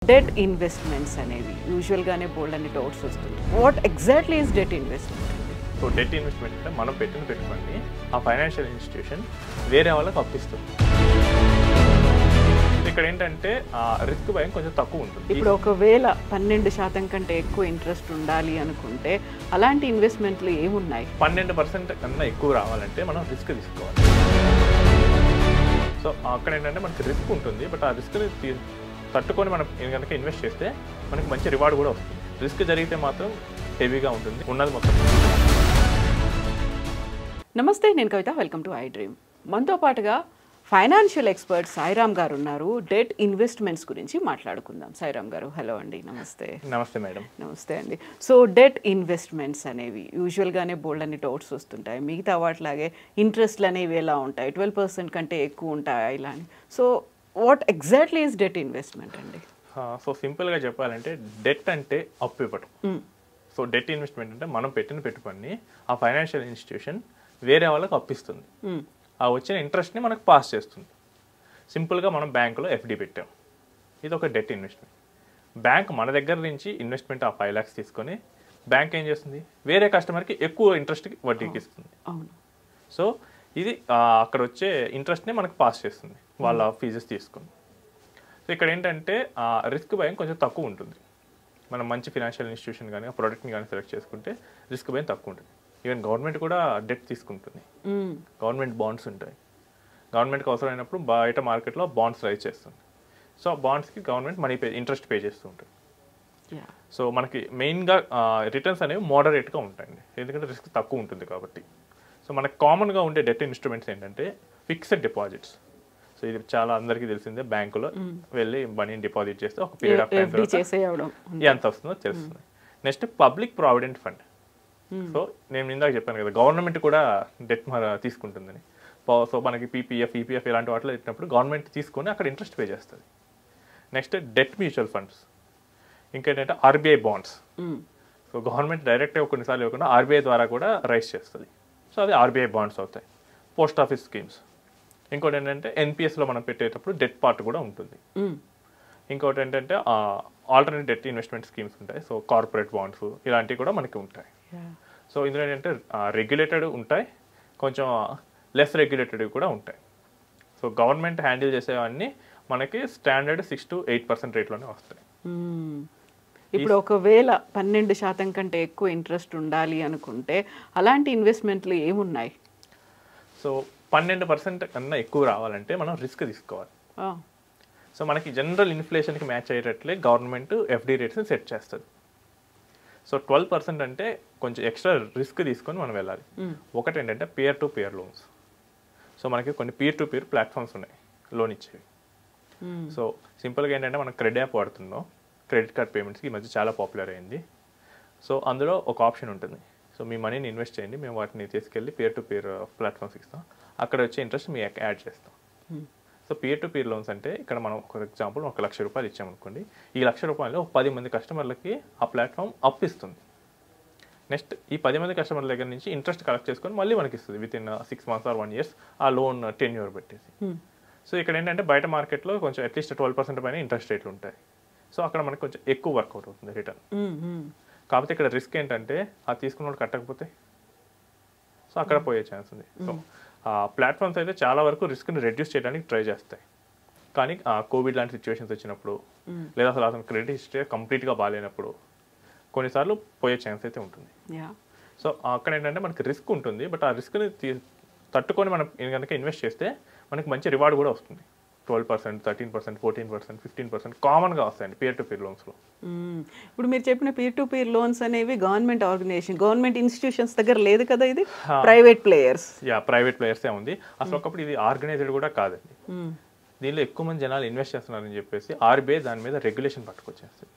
Debt investments అనేవి యూజువల్గానే బోల్డ్ అనే doubts వస్తుంది. What exactly is debt investment? So det investment అంటే మనం పెట్టిన పెట్టుబడిని ఆ ఫైనాన్షియల్ ఇన్స్టిట్యూషన్ వేరే వాళ్ళకి అప్పిస్తుంది. ఇక్కడ ఏంటంటే రిస్క్ భయం కొంచెం తక్కువ ఉంటుంది. ఇప్పుడు ఒకవేళ 12% కంటే ఎక్కువ ఇంట్రెస్ట్ ఉండాలి అనుకుంటే అలాంటి ఇన్వెస్ట్మెంట్లు ఏమున్నాయి? 12% కన్నా ఎక్కువ రావాలంటే మనం రిస్క్ తీసుకోవాలి. సో అక్కడ ఏంటంటే మనకి రిస్క్ ఉంటుంది, బట్ ఆ రిస్క్ని తట్టుకొని మనం కనుక ఇన్వెస్ట్ చేస్తే మనకి మంచి రివార్డ్ కూడా వస్తుంది. రిస్క్ జరిగితే మాత్రం హెవీగా ఉంటుంది ఉన్నది మొత్తం. నమస్తే, నేను Kavitha. Welcome to I dream. మనతో పాటుగా ఫైనాన్షియల్ ఎక్స్పర్ట్ సాయిరామ్ గారు ఉన్నారు. డెట్ ఇన్వెస్ట్మెంట్స్ గురించి మాట్లాడుకుందాం. సాయిరామ్ గారు, హలో అండి. నమస్తే. నమస్తే మేడం. నమస్తే అండి. సో డెట్ ఇన్వెస్ట్మెంట్స్ అనేవి యూజువల్గానే బోల్డ్ అనే డౌట్స్ వస్తుంటాయి. మిగతా వాటిలాగే ఇంట్రెస్ట్లు అనేవి ఎలా ఉంటాయి? 12% కంటే ఎక్కువ ఉంటాయా ఇలా అని? So what exactly is debt investment అండి? సో సింపుల్గా చెప్పాలంటే డెట్ అంటే అప్పు ఇవ్వటం. సో డెట్ ఇన్వెస్ట్మెంట్ అంటే మనం పెట్టిన పెట్టుబడిని ఆ ఫైనాన్షియల్ ఇన్స్టిట్యూషన్ వేరే వాళ్ళకి అప్పిస్తుంది. ఆ వచ్చిన ఇంట్రెస్ట్ని మనకు పాస్ చేస్తుంది. సింపుల్గా మనం బ్యాంకులో ఎఫ్డి పెట్టాం, ఇది ఒక డెట్ ఇన్వెస్ట్మెంట్. బ్యాంక్ మన దగ్గర నుంచి ఇన్వెస్ట్మెంట్ ఆ 5 lakhs తీసుకొని బ్యాంక్ ఏం చేస్తుంది, వేరే కస్టమర్కి ఎక్కువ ఇంట్రెస్ట్కి వడ్డీకి ఇస్తుంది. సో ఇది అక్కడ వచ్చే ఇంట్రెస్ట్ని మనకు పాస్ చేస్తుంది వాళ్ళ ఫీజెస్ తీసుకొని. సో ఇక్కడ ఏంటంటే రిస్క్ భయం కొంచెం తక్కువ ఉంటుంది. మనం మంచి ఫినాన్షియల్ ఇన్స్టిట్యూషన్ కానీ ఆ ప్రోడక్ట్ని కానీ సెలెక్ట్ చేసుకుంటే రిస్క్ భయం తక్కువ ఉంటుంది. ఈవెన్ గవర్నమెంట్ కూడా డెట్ తీసుకుంటుంది. గవర్నమెంట్ బాండ్స్ ఉంటాయి. గవర్నమెంట్కి అవసరమైనప్పుడు బయట మార్కెట్లో బాండ్స్ రైజ్ చేస్తుంది. సో ఆ బాండ్స్కి గవర్నమెంట్ మనీ ఇంట్రెస్ట్ పే చేస్తూ ఉంటుంది. సో మనకి మెయిన్గా రిటర్న్స్ అనేవి మోడరేట్గా ఉంటాయండి, ఎందుకంటే రిస్క్ తక్కువ ఉంటుంది కాబట్టి. సో మనకు కామన్గా ఉండే డెట్ ఇన్స్ట్రుమెంట్స్ ఏంటంటే ఫిక్స్డ్ డిపాజిట్స్. సో ఇది చాలా అందరికీ తెలిసిందే, బ్యాంకులో వెళ్ళి మనీని డిపాజిట్ చేస్తే ఒక పీరియడ్ ఆఫ్ టైం ఎంత వస్తుందో తెలుస్తుంది. Next public provident fund. So నేను ఇందాక చెప్పాను కదా, గవర్నమెంట్ కూడా డెట్ తీసుకుంటుందని. సో మనకి పీపీఎఫ్, ఈపీఎఫ్ ఇలాంటి వాటిలో ఇచ్చినప్పుడు గవర్నమెంట్ తీసుకొని అక్కడ ఇంట్రెస్ట్ పే చేస్తుంది. Next debt mutual funds. ఇంకేంటంటే ఆర్బీఐ బాండ్స్. సో గవర్నమెంట్ డైరెక్ట్గా కొన్నిసార్లు ఇవ్వకుండా ఆర్బీఐ ద్వారా కూడా రైజ్ చేస్తుంది. సో అది ఆర్బీఐ బాండ్స్ అవుతాయి. Post office schemes. ఇంకోటి ఏంటంటే ఎన్పిఎస్లో మనం పెట్టేటప్పుడు డెట్ పార్ట్ కూడా ఉంటుంది. ఇంకోటి ఏంటంటే ఆల్టర్నేట్ డెట్ ఇన్వెస్ట్మెంట్ స్కీమ్స్ ఉంటాయి. సో కార్పొరేట్ బాండ్స్ ఇలాంటివి కూడా మనకి ఉంటాయి. సో ఇందులో ఏంటంటే రెగ్యులేటెడ్ ఉంటాయి, కొంచెం లెస్ రెగ్యులేటెడ్ కూడా ఉంటాయి. సో గవర్నమెంట్ హ్యాండిల్ చేసేవన్నీ మనకి స్టాండర్డ్ 6 to 8% రేట్లోనే వస్తాయి. ఇప్పుడు ఒకవేళ 12% కంటే ఎక్కువ ఇంట్రెస్ట్ ఉండాలి అనుకుంటే అలాంటి ఇన్వెస్ట్మెంట్లు ఏమున్నాయి? సో 12% కన్నా ఎక్కువ రావాలంటే మనం రిస్క్ తీసుకోవాలి. సో మనకి జనరల్ ఇన్ఫ్లేషన్కి మ్యాచ్ అయ్యేటట్లే గవర్నమెంట్ ఎఫ్డి రేట్స్ని సెట్ చేస్తుంది. సో 12% అంటే కొంచెం ఎక్స్ట్రా రిస్క్ తీసుకొని మనం వెళ్ళాలి. ఒకటి ఏంటంటే peer to peer loans. So మనకి కొన్ని పియర్ టు పియర్ ప్లాట్ఫామ్స్ ఉన్నాయి లోన్ ఇచ్చేవి. సో సింపుల్గా ఏంటంటే మనం క్రెడిట్ యాప్ వాడుతున్నాం. క్రెడిట్ కార్డ్ పేమెంట్స్కి ఈ మధ్య చాలా పాపులర్ అయింది. సో అందులో ఒక ఆప్షన్ ఉంటుంది. సో మీ మనీని ఇన్వెస్ట్ చేయండి, మేము వాటిని తీసుకెళ్ళి పియర్ టు పియర్ ప్లాట్ఫామ్స్ ఇస్తాం, అక్కడ వచ్చే ఇంట్రెస్ట్ మీ యాడ్ చేస్తాం. So peer to peer loans అంటే ఇక్కడ మనం ఫర్ ఎగ్జాంపుల్ 1 లక్ష రూపాయలు ఇచ్చామనుకోండి, ఈ 1 లక్ష రూపాయలు 10 మంది కస్టమర్లకి ఆ ప్లాట్ఫామ్ అప్పిస్తుంది. నెక్స్ట్ ఈ 10 మంది కస్టమర్ల దగ్గర నుంచి ఇంట్రెస్ట్ కలెక్ట్ చేసుకొని మళ్ళీ మనకి ఇస్తుంది with in 6 months or 1 year ఆ లోన్ టెన్యూర్ పెట్టేసి. సో ఇక్కడ ఏంటంటే బయట మార్కెట్లో కొంచెం అట్లీస్ట్ 12% పైన ఇంట్రెస్ట్ రేట్లు ఉంటాయి. సో అక్కడ మనకి కొంచెం ఎక్కువ వర్కౌట్ అవుతుంది రిటర్న్. కాకపోతే ఇక్కడ రిస్క్ ఏంటంటే అది తీసుకున్నప్పుడు కట్టకపోతే సో అక్కడ పోయే ఛాన్స్ ఉంది. సో ప్లాట్ఫామ్స్ అయితే చాలా వరకు రిస్క్ని రెడ్యూస్ చేయడానికి ట్రై చేస్తాయి. కానీ కోవిడ్ లాంటి సిచ్యువేషన్స్ వచ్చినప్పుడు లేదా అసలు క్రెడిట్ హిస్టరీ కంప్లీట్గా బాగాలేనప్పుడు కొన్నిసార్లు పోయే ఛాన్స్ అయితే ఉంటుంది. సో అక్కడ ఏంటంటే మనకి రిస్క్ ఉంటుంది, బట్ ఆ రిస్క్ని తట్టుకొని మనం కనుక ఇన్వెస్ట్ చేస్తే మనకి మంచి రివార్డ్ కూడా వస్తుంది. 12%, 13%, 14%, 15% కామన్గా వస్తాయండి పియర్ టు పియర్ లోన్స్లో. ఇప్పుడు మీరు చెప్పిన పియర్ టు పియర్ లోన్స్ అనేవి గవర్నమెంట్ ఆర్గనైజేషన్, గవర్నమెంట్ ఇన్స్టిట్యూషన్స్ దగ్గర లేదు కదా, ఇది ప్రైవేట్ ప్లేయర్స్. ప్రైవేట్ ప్లేయర్సే ఉంది. అసలు ఒకప్పుడు ఇది ఆర్గనైజ్డ్ కూడా కాదండి. దీనిలో ఎక్కువ మంది జనాలు ఇన్వెస్ట్ చేస్తున్నారని చెప్పేసి ఆర్బీఐ దాని మీద రెగ్యులేషన్ పట్టుకొచ్చేస్తుంది.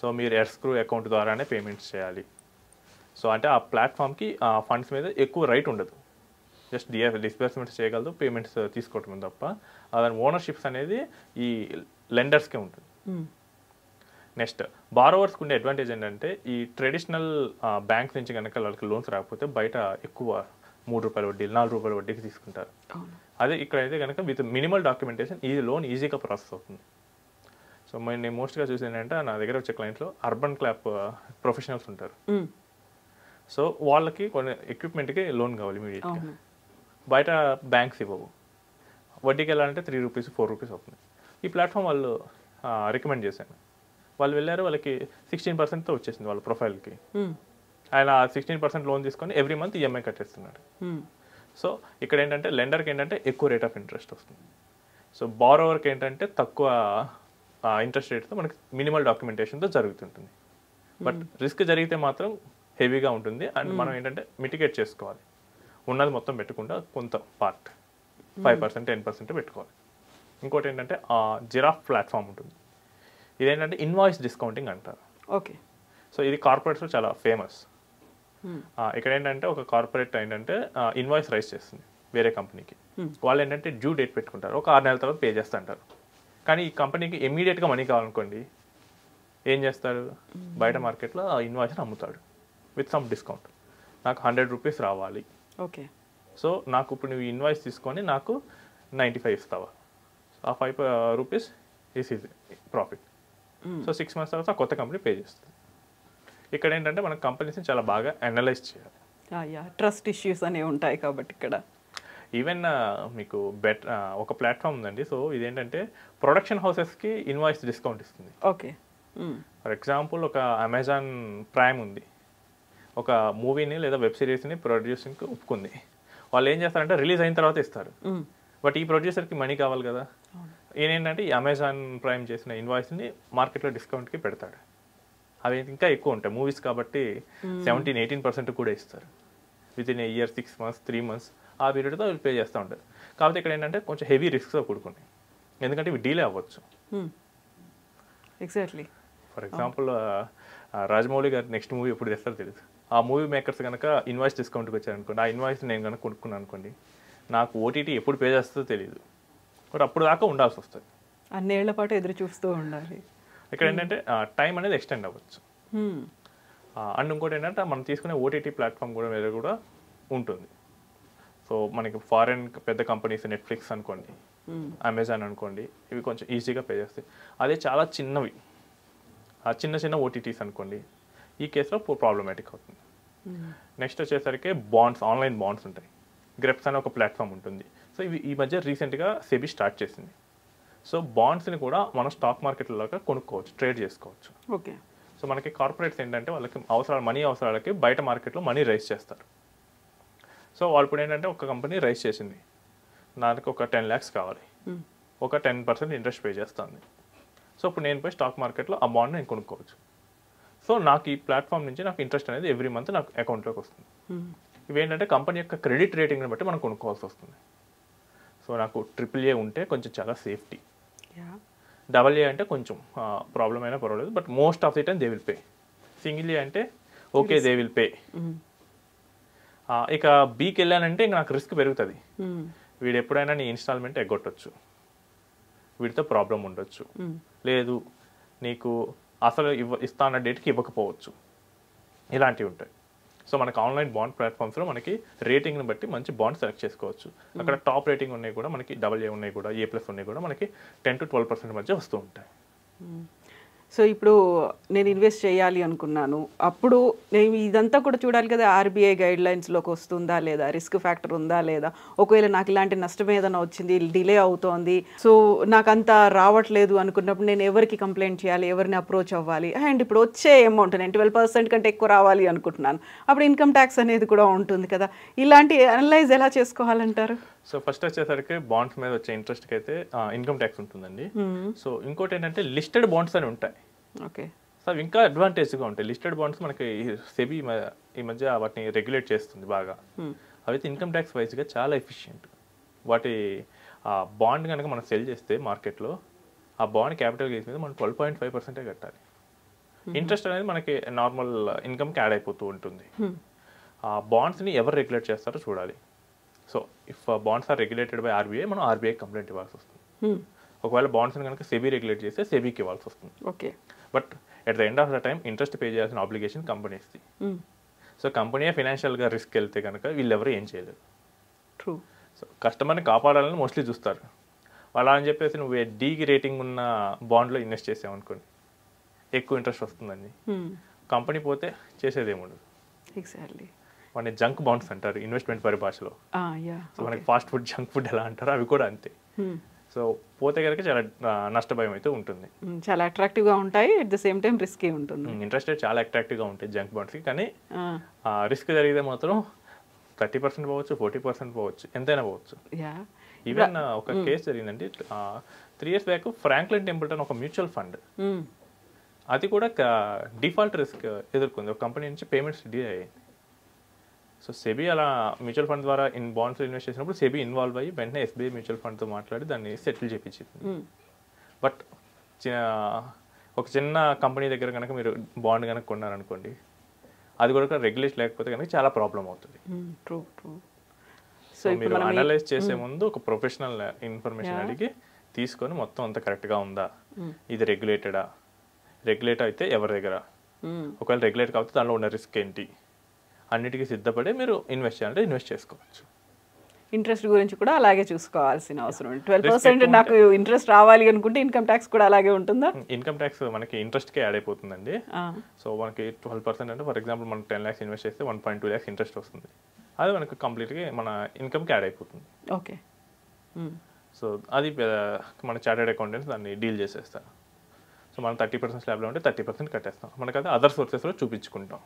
సో మీరు ఎస్క్రూ అకౌంట్ ద్వారానే పేమెంట్స్ చేయాలి. సో అంటే ఆ ప్లాట్ఫామ్కి ఆ ఫండ్స్ మీద ఎక్కువ రైట్ ఉండదు. జస్ట్ డిస్బర్స్మెంట్స్ చేయగలదు, పేమెంట్స్ తీసుకోవటం తప్ప దాని ఓనర్షిప్స్ అనేది ఈ లెండర్స్కే ఉంటుంది. నెక్స్ట్ బారోవర్స్కి ఉండే అడ్వాంటేజ్ ఏంటంటే ఈ ట్రెడిషనల్ బ్యాంక్స్ నుంచి కనుక వాళ్ళకి లోన్స్ రాకపోతే బయట ఎక్కువ 3 రూపాయల వడ్డీలు, 4 రూపాయల వడ్డీకి తీసుకుంటారు. అదే ఇక్కడైతే కనుక విత్ మినిమల్ డాక్యుమెంటేషన్ ఈ లోన్ ఈజీగా ప్రాసెస్ అవుతుంది. సో నేను మోస్ట్గా చూసి ఏంటంటే నా దగ్గర వచ్చే క్లయింట్లో అర్బన్ క్లాప్ ప్రొఫెషనల్స్ ఉంటారు. సో వాళ్ళకి కొన్ని ఎక్విప్మెంట్కి లోన్ కావాలి ఇమీడియట్గా. బయట బ్యాంక్స్ ఇవ్వవు. వడ్డీకి వెళ్ళాలంటే 3 రూపీస్ 4 రూపీస్ అవుతుంది. ఈ ప్లాట్ఫామ్ వాళ్ళు రికమెండ్ చేశాను. వాళ్ళు వెళ్ళారు, వాళ్ళకి 16%తో వచ్చేసింది వాళ్ళ ప్రొఫైల్కి. ఆయన 16% లోన్ తీసుకొని ఎవ్రీ మంత్ ఈఎంఐ కట్టేస్తున్నాడు. సో ఇక్కడ ఏంటంటే లెండర్కి ఏంటంటే ఎక్కువ రేట్ ఆఫ్ ఇంట్రెస్ట్ వస్తుంది. సో బారోవర్కి ఏంటంటే తక్కువ ఇంట్రెస్ట్ రేట్తో మనకి మినిమల్ డాక్యుమెంటేషన్తో జరుగుతుంటుంది. బట్ రిస్క్ జరిగితే మాత్రం హెవీగా ఉంటుంది. అండ్ మనం ఏంటంటే మిటిగేట్ చేసుకోవాలి. ఉన్నది మొత్తం పెట్టకుండా కొంత పార్ట్ 5% 10% పెట్టుకోవాలి. ఇంకోటి ఏంటంటే జిరాఫ్ ప్లాట్ఫామ్ ఉంటుంది. ఇదేంటంటే ఇన్వాయిస్ డిస్కౌంటింగ్ అంటారు. ఓకే. సో ఇది కార్పొరేట్స్లో చాలా ఫేమస్. ఇక్కడ ఏంటంటే ఒక కార్పొరేట్ ఏంటంటే ఇన్వాయిస్ రైజ్ చేస్తుంది వేరే కంపెనీకి. వాళ్ళు ఏంటంటే డ్యూ డేట్ పెట్టుకుంటారు, ఒక 6 నెలల తర్వాత పే చేస్తా అంటారు. కానీ ఈ కంపెనీకి ఇమీడియట్గా మనీ కావాలనుకోండి, ఏం చేస్తారు, బయట మార్కెట్లో ఆ ఇన్వాయిస్ని అమ్ముతాడు విత్ సమ్ డిస్కౌంట్. నాకు 100 రూపీస్ రావాలి. ఓకే. సో నాకు ఇప్పుడు నువ్వు ఇన్వాయిస్ తీసుకొని నాకు 95 ఇస్తావా, ఆ 5 rupees is profit. So 6 months తర్వాత కొత్త కంపెనీ పే చేస్తుంది. ఇక్కడ ఏంటంటే మన కంపెనీస్ని చాలా బాగా అనలైజ్ చేయాలి. ట్రస్ట్ ఇష్యూస్ అనేవి ఉంటాయి కాబట్టి ఇక్కడ ఈవెన్ మీకు ఒక ప్లాట్ఫామ్ ఉందండి. సో ఇదేంటంటే ప్రొడక్షన్ హౌసెస్కి ఇన్వాయిస్ డిస్కౌంట్ ఇస్తుంది. ఓకే. ఫర్ ఎగ్జాంపుల్ ఒక అమెజాన్ ప్రైమ్ ఉంది, ఒక మూవీని లేదా వెబ్ సిరీస్ని ప్రొడ్యూసింగ్కి ఒప్పుకుంది. వాళ్ళు ఏం చేస్తారంటే రిలీజ్ అయిన తర్వాత ఇస్తారు. బట్ ఈ ప్రొడ్యూసర్కి మనీ కావాలి కదా, ఈయనేంటంటే ఈ అమెజాన్ ప్రైమ్ చేసిన ఇన్వాయిస్ని మార్కెట్లో డిస్కౌంట్కి పెడతాడు. అవి ఇంకా ఎక్కువ ఉంటాయి మూవీస్ కాబట్టి 17-18% కూడా ఇస్తారు. వితిన్ ఇయర్ 6 మంత్స్ 3 మంత్స్ ఆ పీరియడ్తో వీళ్ళు పే చేస్తూ ఉంటారు. కాబట్టి ఇక్కడ ఏంటంటే కొంచెం హెవీ రిస్క్తో కూడుకున్నాయి, ఎందుకంటే ఇవి డీలే అవ్వచ్చు. ఎగ్జాక్ట్లీ. ఫర్ ఎగ్జాంపుల్ రాజమౌళి గారు నెక్స్ట్ మూవీ ఎప్పుడు తెస్తారో తెలియదు. ఆ మూవీ మేకర్స్ కనుక ఇన్వాయిస్ డిస్కౌంట్కి వచ్చారనుకోండి, ఆ ఇన్వాయిస్ నేను కనుక కొనుక్కున్నాను అనుకోండి, నాకు ఓటీటీ ఎప్పుడు పే చేస్తుందో తెలియదు. బట్ అప్పుడు దాకా ఉండాల్సి వస్తుంది, అన్నేళ్ల పాటు ఎదురు చూస్తూ ఉండాలి. ఇక్కడ ఏంటంటే టైం అనేది ఎక్స్టెండ్ అవ్వచ్చు. అండ్ ఇంకోటి ఏంటంటే మనం తీసుకునే ఓటీటీ ప్లాట్ఫామ్ కూడా మీద కూడా ఉంటుంది. సో మనకి ఫారెన్ పెద్ద కంపెనీస్ నెట్ఫ్లిక్స్ అనుకోండి, అమెజాన్ అనుకోండి, ఇవి కొంచెం ఈజీగా పే చేస్తాయి. అదే చాలా చిన్నవి, చిన్న ఓటీటీస్ అనుకోండి, ఈ కేసులో ప్రాబ్లమాటిక్ అవుతుంది. నెక్స్ట్ వచ్చేసరికి బాండ్స్, ఆన్లైన్ బాండ్స్ ఉంటాయి. గ్రెప్స్ అనే ఒక ప్లాట్ఫామ్ ఉంటుంది. సో ఇవి ఈ మధ్య రీసెంట్గా సెబీ స్టార్ట్ చేసింది. సో బాండ్స్ని కూడా మనం స్టాక్ మార్కెట్లోగా కొనుక్కోవచ్చు, ట్రేడ్ చేసుకోవచ్చు. ఓకే. సో మనకి కార్పొరేట్స్ ఏంటంటే వాళ్ళకి మనీ అవసరాలకి బయట మార్కెట్లో మనీ రైజ్ చేస్తారు. సో వాళ్ళు ఇప్పుడు ఏంటంటే ఒక కంపెనీ రైజ్ చేసింది, నాకు ఒక 10 lakhs కావాలి, ఒక 10% ఇంట్రెస్ట్ పే చేస్తుంది. సో ఇప్పుడు నేను పోయి స్టాక్ మార్కెట్లో ఆ బాండ్ నేను కొనుక్కోవచ్చు. సో నాకు ఈ ప్లాట్ఫామ్ నుంచి నాకు ఇంట్రెస్ట్ అనేది ఎవ్రీ మంత్ నాకు అకౌంట్లోకి వస్తుంది. ఇవేంటంటే కంపెనీ యొక్క క్రెడిట్ రేటింగ్ని బట్టి మనం కొనుక్కోవాల్సి వస్తుంది. సో నాకు AAA ఉంటే కొంచెం చాలా సేఫ్టీ, AA అంటే కొంచెం ప్రాబ్లం అయినా పర్వాలేదు, but most of the time they will pay. Single A అంటే ఓకే దే విల్ పే. ఇక బీకి వెళ్ళానంటే ఇంక నాకు రిస్క్ పెరుగుతుంది. వీడు ఎప్పుడైనా నీ ఇన్స్టాల్మెంట్ ఎగ్గొట్టచ్చు, వీడితో ప్రాబ్లం ఉండొచ్చు, లేదు నీకు అసలు ఇస్తా అన్న డేట్కి ఇవ్వకపోవచ్చు, ఇలాంటివి ఉంటాయి. సో మనకి ఆన్లైన్ బాండ్ ప్లాట్ఫామ్స్లో మనకి రేటింగ్ని బట్టి మంచి బాండ్ సెలెక్ట్ చేసుకోవచ్చు. అక్కడ టాప్ రేటింగ్ ఉన్నాయి కూడా, మనకి AA ఉన్నాయి కూడా, A+ ఉన్నాయి కూడా, మనకి 10 to 12% మధ్య వస్తూ ఉంటాయి. సో ఇప్పుడు నేను ఇన్వెస్ట్ చేయాలి అనుకున్నాను, అప్పుడు నేను ఇదంతా కూడా చూడాలి కదా, ఆర్బీఐ గైడ్లైన్స్లోకి వస్తుందా లేదా, రిస్క్ ఫ్యాక్టర్ ఉందా లేదా, ఒకవేళ నాకు ఇలాంటి నష్టం ఏదైనా వచ్చింది, డిలే అవుతోంది, సో నాకు అంత రావట్లేదు అనుకున్నప్పుడు నేను ఎవరికి కంప్లైంట్ చేయాలి, ఎవరిని అప్రోచ్ అవ్వాలి, అండ్ ఇప్పుడు వచ్చే అమౌంట్ నేను 12% కంటే ఎక్కువ రావాలి అనుకుంటున్నాను, అప్పుడు ఇన్కమ్ ట్యాక్స్ అనేది కూడా ఉంటుంది కదా, ఇలాంటి అనలైజ్ ఎలా చేసుకోవాలంటారు? సో ఫస్ట్ వచ్చేసరికి బాండ్స్ మీద వచ్చే ఇంట్రెస్ట్కి అయితే ఇన్కమ్ ట్యాక్స్ ఉంటుందండి. సో ఇంకోటి ఏంటంటే లిస్టెడ్ బాండ్స్ అని ఉంటాయి. ఓకే. సో అవి ఇంకా అడ్వాంటేజ్గా ఉంటాయి. లిస్టెడ్ బాండ్స్ మనకి సెబీ ఈ మధ్య వాటిని రెగ్యులేట్ చేస్తుంది బాగా. అవైతే ఇన్కమ్ ట్యాక్స్ వైజ్గా చాలా ఎఫిషియెంట్. వాటి బాండ్ కనుక మనం సెల్ చేస్తే మార్కెట్లో ఆ బాండ్ క్యాపిటల్ గెయిన్స్ మీద మనం 12.5% కట్టాలి. ఇంట్రెస్ట్ అనేది మనకి నార్మల్ ఇన్కమ్కి యాడ్ అయిపోతూ ఉంటుంది. ఆ బాండ్స్ని ఎవరు రెగ్యులేట్ చేస్తారో చూడాలి. So if bonds are regulated by RBI, మనం ఆర్బీఐ కంప్లైంట్ ఇవ్వాల్సి వస్తుంది. ఒకవేళ బాండ్స్ని కనుక సెబీ రెగ్యులేట్ చేస్తే సెబీకి ఇవ్వాల్సి వస్తుంది. Okay. But at the end of the time interest pay చేయాల్సిన ఆబ్లిగేషన్ కంపెనీస్ది. సో కంపెనీయే ఫైనాన్షియల్గా రిస్క్ వెళ్తే కనుక వీళ్ళెవరు ఏం చేయలేరు. ట్రూ. సో కస్టమర్ని కాపాడాలని మోస్ట్లీ చూస్తారు. అలా అని చెప్పేసి నువ్వు డీకి రేటింగ్ ఉన్న బాండ్లో ఇన్వెస్ట్ చేసావు అనుకోండి, ఎక్కువ ఇంట్రెస్ట్ వస్తుందండి. కంపెనీ పోతే చేసేదేముండదు. ఎగ్జాక్ట్లీ. వాటిని జంక్ బాండ్స్ అంటారు ఇన్వెస్ట్మెంట్ పరిభాషలో. సో మనకి ఫాస్ట్ ఫుడ్, జంక్ ఫుడ్ ఎలా అంటారో అవి కూడా అంతే. సో పోతే కనుక చాలా నష్టభయం అయితే ఉంటుంది. చాలా అట్రాక్టివ్గా ఉంటాయి, at the same time risky ఉంటుంది. ఇంట్రెస్ట్ రేట్ చాలా అట్రాక్టివ్గా ఉంటాయి జంక్ బాండ్స్కి, కానీ రిస్క్ జరిగితే మాత్రం 30% పోవచ్చు, 40% పోవచ్చు, ఎంతైనా పోవచ్చు. ఈవెన్ ఒక కేసు జరిగిందండి 3 years బ్యాక్. ఫ్రాంక్లిన్ టెంపుల్టన్ ఒక మ్యూచువల్ ఫండ్, అది కూడా డిఫాల్ట్ రిస్క్ ఎదుర్కొంది. ఒక కంపెనీ నుంచి పేమెంట్స్ డిలే అయ్యింది. సో సెబీ అలా మ్యూచువల్ ఫండ్ ద్వారా బాండ్స్ ఇన్వెస్ట్ చేసినప్పుడు సెబీ ఇన్వాల్వ్ అయ్యి వెంటనే ఎస్బీఐ మ్యూచువల్ ఫండ్తో మాట్లాడి దాన్ని సెటిల్ చేయించింది. బట్ ఒక చిన్న కంపెనీ దగ్గర కనుక మీరు బాండ్ కనుక కొన్నారనుకోండి, అది కూడా రెగ్యులేషన్ లేకపోతే కనుక చాలా ప్రాబ్లం అవుతుంది. సో మీరు అనలైజ్ చేసే ముందు ఒక ప్రొఫెషనల్ ఇన్ఫర్మేషన్ అడిగి తీసుకొని మొత్తం అంతా కరెక్ట్గా ఉందా, ఇది రెగ్యులేటెడా, రెగ్యులేట్ అయితే ఎవరి దగ్గర, ఒకవేళ రెగ్యులేట్ కాకపోతే దానిలో ఉన్న రిస్క్ ఏంటి, అన్నిటికీ సిద్ధపడి మీరు ఇన్వెస్ట్ చేయాలంటే ఇన్వెస్ట్ చేసుకోవచ్చు. ఇంట్రెస్ట్ గురించి కూడా అలాగే చూసుకోవాల్సిన అవసరం. 12% నాకు ఇంట్రెస్ట్ రావాలి అనుకుంటే ఇన్కమ్ ట్యాక్స్ కూడా అలాగే ఉంటుందా? ఇన్కమ్ ట్యాక్స్ మనకి ఇంట్రెస్ట్కే యాడ్ అయిపోతుందండి. సో మనకి 12% అంటే ఫర్ ఎగ్జాంపుల్ మనం 10 lakhs ఇన్వెస్ట్ చేస్తే 1.2 lakhs ఇంట్రెస్ట్ వస్తుంది. అది మనకి కంప్లీట్గా మన ఇన్కమ్కి యాడ్ అయిపోతుంది. ఓకే. సో అది మన చార్టెడ్ అకౌంటెంట్స్ దాన్ని డీల్ చేసేస్తారు. సో మనం 30% స్లాబ్లో ఉంటే 30% కట్టేస్తాం. మనకి అది అదర్ సోర్సెస్లో చూపించుకుంటాం.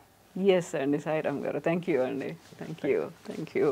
ఎస్ అండి, సాయిరామ్ గారు, థ్యాంక్ యూ అండి. Thank you.